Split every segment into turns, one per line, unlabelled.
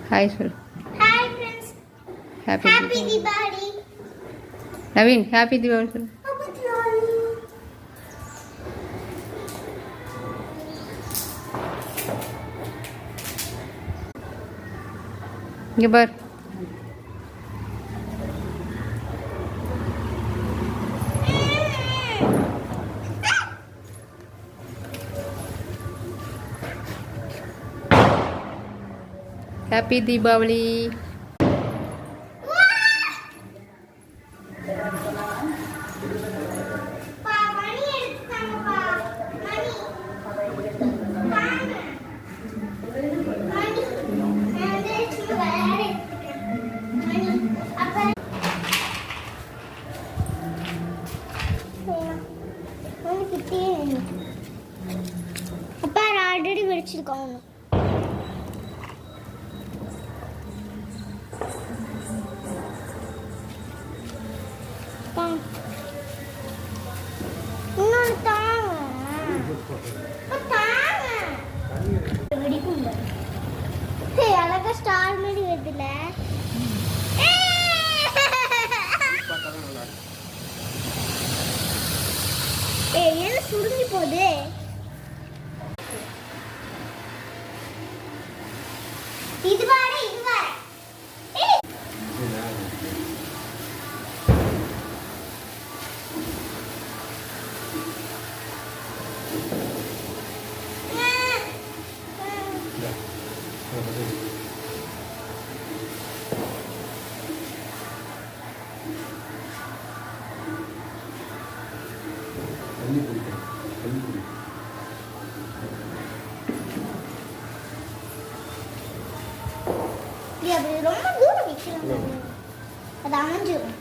Hi சொல்.
Hi friends. Happy Deepavali.
Naveen happy Deepavali சொல். இங்கே பார். ஹாப்பி தீபாவளி.
அப்பா ஆல்ரெடி வெடிச்சிருக்கோம். இன்னொன்று தாங்க வெடிக்கும். அழகா ஸ்டார் மாதிரி வருதுல. என்ன சுருங்கி போகுது. இது பாரு இது பாரு. அப்படி ரொம்ப தூரம் வைக்கலாம். அது அமைஞ்சிடும்.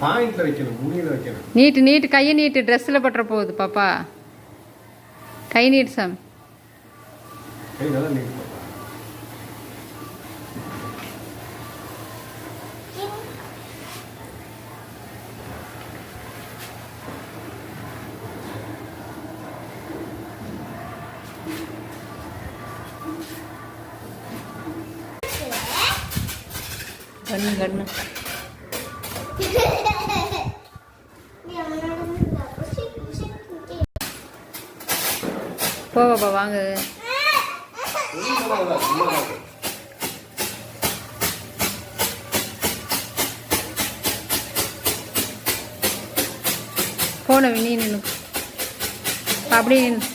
பாயிண்ட்ல வைக்கணும், முனியில வைக்கணும்.
நீட்டு நீட்டு கையை நீட்டு. ட்ரெஸ்ஸில் பட்டுற போகுது பாப்பா. கை நீட்டு சாமி.
கை நல்லா நீட்டு.
கண்ணு கண்ணு போவாப்பா வாங்க. போன நீ நின்று அப்படியே நின்று.